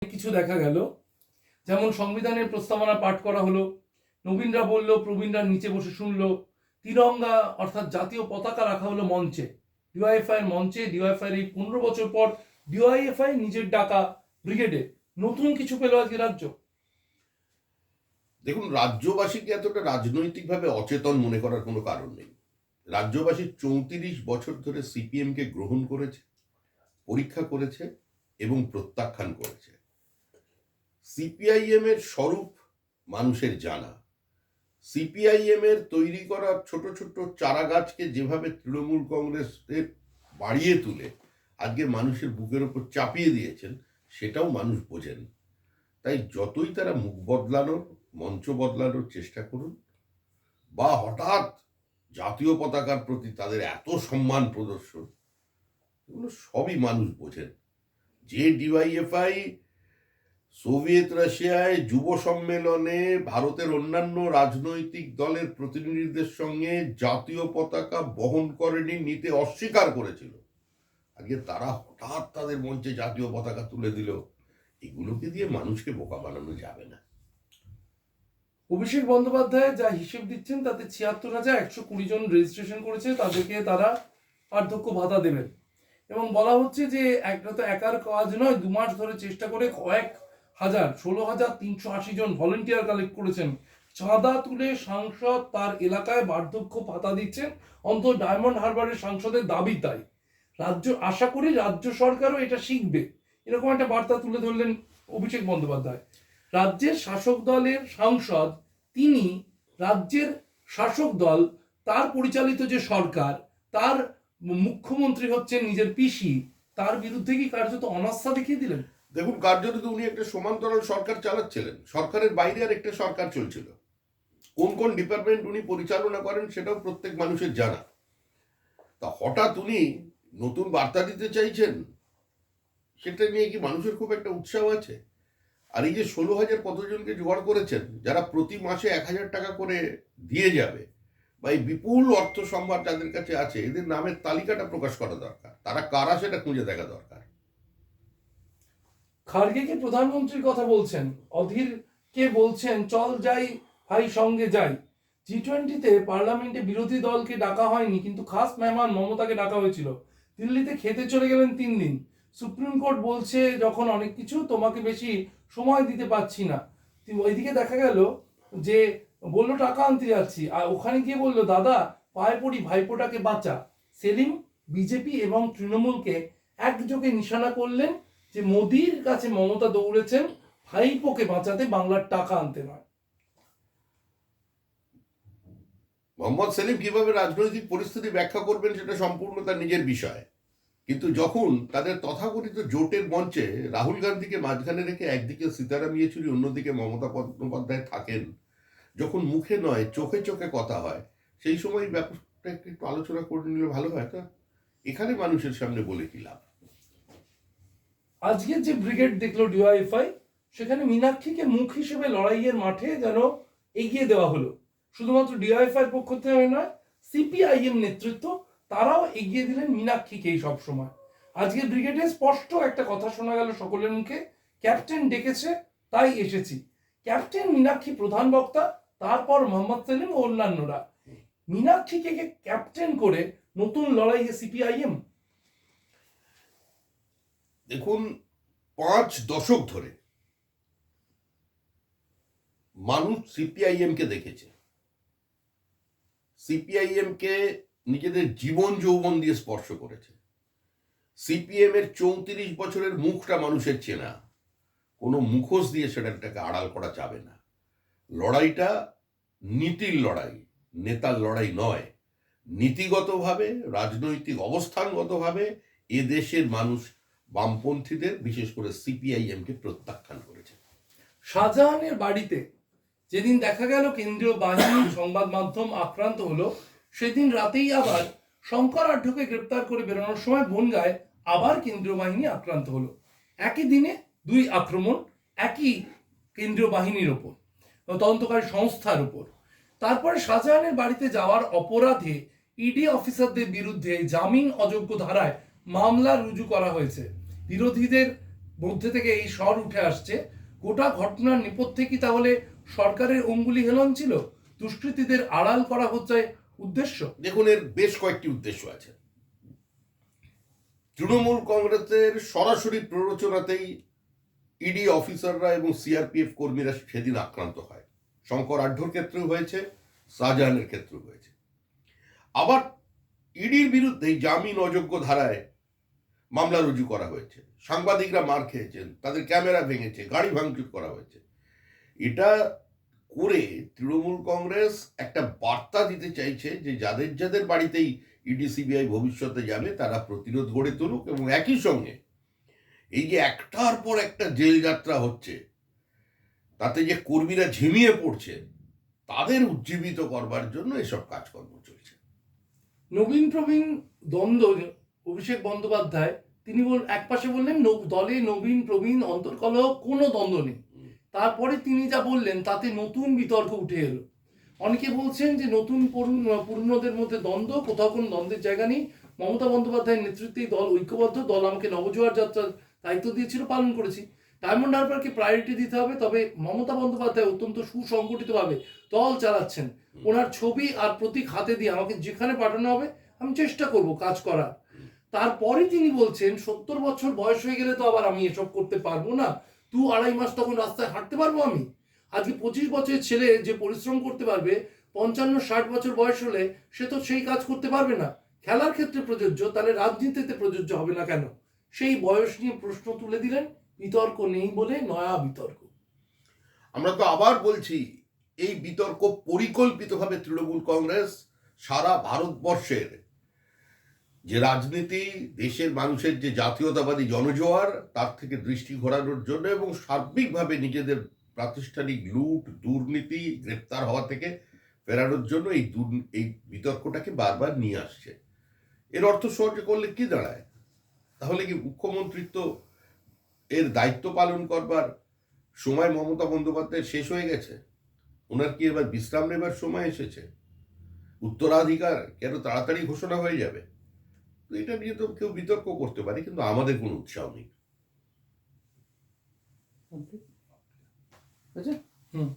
কিছু দেখা গেল, যেমন সংবিধানের প্রস্তাবনা পাঠ করা হলো, নবীনরা বলল, প্রবীণরা নিচে বসে শুনলো, তিরঙ্গা অর্থাৎ জাতীয় পতাকা রাখা হলো মঞ্চে, ডিওয়াইএফআই এর মঞ্চে। ডিওয়াইএফআই এই 15 বছর পর ডিওয়াইএফআই নিজের ডাকা ব্রিগেডে নতুন কিছু পেল আজকে রাজ্য। দেখুন, রাজ্যবাসীকে এতটা রাজনৈতিকভাবে অচেতন মনে করার কোনো কারণ নেই। রাজ্যবাসী 34 বছর ধরে সিপিএমকে গ্রহণ করেছে, পরীক্ষা করেছে এবং প্রত্যাখ্যান করেছে। সিপিআইএম এর স্বরূপ মানুষের জানা। সিপিআইএম এর তৈরি করা ছোট ছোট চারা গাছকে যেভাবে তৃণমূল কংগ্রেসের বাড়িয়ে তুলে আজকে মানুষের বুকের ওপর চাপিয়ে দিয়েছেন, সেটাও মানুষ বোঝেন। তাই যতই তারা মুখ বদলানোর, মঞ্চ বদলানোর চেষ্টা করুন, বা হঠাৎ জাতীয় পতাকার প্রতি তাদের এত সম্মান প্রদর্শন, এগুলো সবই মানুষ বোঝেন। যে ডিওয়াইএফআই সোভিয়েত রাশিয়ায় যুব সম্মেলনে ভারতের অন্যান্য রাজনৈতিক দলের প্রতিনিধিদের সঙ্গে জাতীয় পতাকা বহন করেনি, নিতে অস্বীকার করেছিল, আজকে তারা হঠাৎ তাদের মঞ্চে জাতীয় পতাকা তুলে দিল। এগুলোকে দিয়ে মানুষকে বোকা বানানো যাবে না। অভিষেক বন্দ্যোপাধ্যায় যা হিসেব দিচ্ছেন তাতে ৭৬,১২০ জন রেজিস্ট্রেশন করেছে, তাদেরকে তারা বার্ধক্য ভাতা দেবেন। এবং বলা হচ্ছে যে একটা তো একার কাজ নয়, 2 মাস ধরে চেষ্টা করে কয়েক হাজার ১৬,৩৮০ জন ভলেন্টিয়ার কালেক্ট করেছেন। চাঁদা তুলে সাংসদ তার এলাকায় বার্ধক্য ভাতা দিচ্ছেন। অন্তত ডায়মন্ড হারবারের সাংসদের দাবি তাই। রাজ্য, আশা করি রাজ্য সরকারও এটা শিখবে, এরকম একটা বার্তা তুলে ধরলেন অভিষেক বন্দ্যোপাধ্যায়। রাজ্যের শাসক দলের সাংসদ তিনি, রাজ্যের শাসক দল, তার পরিচালিত যে সরকার, তার মুখ্যমন্ত্রী হচ্ছেন নিজের পিসি, তার বিরুদ্ধে কি কার্যত অনাস্থা দেখিয়ে দিলেন? দেখুন, কার্যত উনি একটা সমান্তরাল সরকার চালাচ্ছিলেন। সরকারের বাইরে আর একটা সরকার চলছিল। কোন কোন ডিপার্টমেন্ট উনি পরিচালনা করেন সেটাও প্রত্যেক মানুষের জানা। তা হঠাৎ উনি নতুন বার্তা দিতে চাইছেন, সেটা নিয়ে কি মানুষের খুব একটা উৎসাহ আছে? আর এই যে ১৬,০০০ কতজনকে জোগাড় করেছেন, যারা প্রতি মাসে ১,০০০ টাকা করে দিয়ে যাবে, বা এই বিপুল অর্থ সম্ভার যাদের কাছে আছে, এদের নামের তালিকাটা প্রকাশ করা দরকার। তারা কারা সেটা খুঁজে দেখা দরকার। খার্গে কি প্রধানমন্ত্রীর কথা বলছেন? অধীর কে বলছেন চল যাই ভাই সঙ্গে যাই। G20-তে পার্লামেন্টে বিরোধী দলকে ডাকা হয়নি, কিন্তু খাস মেহমান মমতাকে ডাকা হয়েছিল। দিল্লিতে খেতে চলে গেলেন 3 দিন। সুপ্রিম কোর্ট বলছে যখন অনেক কিছু, তোমাকে বেশি সময় দিতে পারছি না। ওইদিকে দেখা গেল যে বললো টাকা আনতে যাচ্ছি, আর ওখানে গিয়ে বললো দাদা পায়ে পড়ি, ভাইপোটাকে বাঁচা। সেলিম বিজেপি এবং তৃণমূলকে একযোগে নিশানা করলেন যে মোদির কাছে মমতা দৌড়েছেন ভাইপোকে বাঁচাতে, বাংলার টাকা আনতে নয়। মোহাম্মদ সেলিম কিভাবে রাজনৈতিক পরিস্থিতি ব্যাখ্যা করবেন সেটা সম্পূর্ণ তার নিজের বিষয়। কিন্তু যখন তাদের তথাকথিত জোটের মঞ্চে রাহুল গান্ধীকে মাঝখানে রেখে একদিকে সীতারাম ইয়েচুরি, অন্যদিকে মমতা বন্দ্যোপাধ্যায় থাকেন, যখন মুখে নয় চোখে চোখে কথা হয়, সেই সময় ব্যাপারটা একটু আলোচনা করে নিলে ভালো হয়। তা এখানে মানুষের সামনে বলে কি লাভ? আজকের যে ব্রিগেড দেখলো ডিওয়াইএফআই, সেখানে মীনাক্ষীকে মুখ হিসেবে লড়াইয়ের মাঠে যেন এগিয়ে দেওয়া হলো। শুধুমাত্র ডিওয়াইএফআই এর পক্ষ থেকে নয়, সিপিআইএম নেতৃত্ব তারাও এগিয়ে দিলেন মীনাক্ষীকেই সব সময়। আজকের ব্রিগেডে স্পষ্ট একটা কথা শোনা গেল সকলের মুখে, ক্যাপ্টেন ডেকেছে তাই এসেছি। ক্যাপ্টেন মীনাক্ষী প্রধান বক্তা, তারপর মোহাম্মদ সেলিম ও অন্যান্যরা। মীনাক্ষীকে ক্যাপ্টেন করে নতুন লড়াইয়ে সিপিআইএম। দেখুন, 5 দশক ধরে মানুষ সিপিআইএমকে দেখেছে, সিপিআইএমকে নিজেদের জীবন যৌবন দিয়ে স্পর্শ করেছে। সিপিএম এর 34 বছরের মুখটা মানুষের চেনা, কোনো মুখোশ দিয়ে সেটাকে আড়াল করা যাবে না। লড়াইটা নীতির লড়াই, নেতার লড়াই নয়। নীতিগতভাবে, রাজনৈতিক অবস্থানগতভাবে এদেশের মানুষ বামপন্থীদের, বিশেষ করে সিপিআইএমকে প্রত্যাখ্যান করেছে। শাহজাহানের বাড়িতে যেদিন দেখা গেল কেন্দ্রীয় বাহিনী, সংবাদ মাধ্যম আক্রান্ত হলো, সেদিন রাতেই আবার শঙ্কর আঢ্যকে গ্রেপ্তার করে বেরোনোর সময় বনগাঁয় আবার কেন্দ্রীয় বাহিনী আক্রান্ত হলো। একই দিনে 2 আক্রমণ একই কেন্দ্রীয় বাহিনীর ওপর, তদন্তকারী সংস্থার উপর। তারপরে শাহজাহানের বাড়িতে যাওয়ার অপরাধে ইডি অফিসারদের বিরুদ্ধে জামিন অযোগ্য ধারায় মামলা রুজু করা হয়েছে। বিরোধীদের মধ্যে থেকে এই স্বর উঠে আসছে, গোটা ঘটনার নেপথ্যে কি তাহলে সরকারের অঙ্গুলি হেলন ছিল? দুষ্কৃতীদের আড়াল করা হচ্ছে উদ্দেশ্য? দেখুন, এর বেশ কয়েকটি উদ্দেশ্য আছে। তৃণমূল কংগ্রেসের সরাসরি প্ররোচনাতেই ইডি অফিসাররা এবং সিআরপিএফ কর্মীরা সেদিন আক্রান্ত হয়। শঙ্কর আঢ্যর ক্ষেত্রেও হয়েছে, শাহজাহানের ক্ষেত্রেও হয়েছে। আবার ইডির বিরুদ্ধে জামিন অযোগ্য ধারায় মামলা রুজু করা হয়েছে, সাংবাদিকরা মার খেয়েছেন, তাদের ক্যামেরা ভেঙেছে, গাড়ি ভাঙচুর করা হয়েছে। এটা করে তৃণমূল কংগ্রেস একটা বার্তা দিতে চাইছে যে যাদের যাদের বাড়িতেই ইডি সিবিআই ভবিষ্যতে যাবে তারা প্রতিরোধ গড়ে তুলুক, এবং একই সঙ্গে এই যে একটার পর একটা জেল যাত্রা হচ্ছে তাতে যে কর্মীরা ঝিমিয়ে পড়ছে তাদের উজ্জীবিত করবার জন্য এসব কাজকর্ম চলছে। নবীন প্রবীণ দ্বন্দ্ব, অভিষেক বন্দ্যোপাধ্যায় তিনি এক পাশে বললেন দলে নবীন প্রবীণ অন্তর্কলহ কোনো দ্বন্দ্ব নেই, তারপরে তিনি যা বললেন তাতে নতুন বিতর্ক উঠে এলো। অনেকে বলছেন যে নতুন পুরনোদের মধ্যে দ্বন্দ্ব, কোথাও কোনো দ্বন্দ্বের জায়গা নেই। মমতা বন্দ্যোপাধ্যায়ের নেতৃত্বে দল ঐক্যবদ্ধ, দল আমাকে নবজোয়ার যাত্রার দায়িত্ব দিয়েছিল, পালন করেছি। ডায়মন্ড হারবারকে প্রায়োরিটি দিতে হবে। তবে মমতা বন্দ্যোপাধ্যায় অত্যন্ত সুসংগঠিতভাবে দল চালাচ্ছেন। ওনার ছবি আর প্রতীক হাতে দিয়ে আমাকে যেখানে পাঠানো হবে আমি চেষ্টা করব কাজ করার। তারপরে তিনি বলছেন 70 বছর বয়স হয়ে গেলে তো আবার আমি এসব করতে পারবো না, 2-2.5 মাস তখন রাস্তায় হাঁটতে পারবো আমি? আজকে 25 বছরের ছেলে যে পরিশ্রম করতে পারবে, 55-60 বছর বয়স হলে সে তো সেই কাজ করতে পারবে না। খেলার ক্ষেত্রে প্রযোজ্য, তাহলে রাজনীতিতে প্রযোজ্য হবে না কেন? সেই বয়স নিয়ে প্রশ্ন তুলে দিলেন। বিতর্ক নেই বলে নয়া বিতর্ক। আমরা তো আবার বলছি, এই বিতর্ক পরিকল্পিতভাবে তৃণমূল কংগ্রেস সারা ভারতবর্ষের যে রাজনীতি, দেশের মানুষের যে জাতীয়তাবাদী জনজোয়ার তার থেকে দৃষ্টি ঘোরানোর জন্য এবং সার্বিকভাবে নিজেদের প্রাতিষ্ঠানিক লুট, দুর্নীতি, গ্রেপ্তার হওয়া থেকে ফেরানোর জন্য এই বিতর্কটাকে বারবার নিয়ে আসছে। এর অর্থ সহজে করলে কি দাঁড়ায়? তাহলে কি মুখ্যমন্ত্রিত্ব এর দায়িত্ব পালন করবার সময় মমতা বন্দ্যোপাধ্যায় শেষ হয়ে গেছে? ওনার কি এবার বিশ্রাম নেবার সময় এসেছে? উত্তরাধিকার কেন তাড়াতাড়ি ঘোষণা হয়ে যাবে? তো এটা নিয়ে তো কেউ বিতর্ক করতে পারে, কিন্তু আমাদের কোনো উৎসাহ নেই। হুম।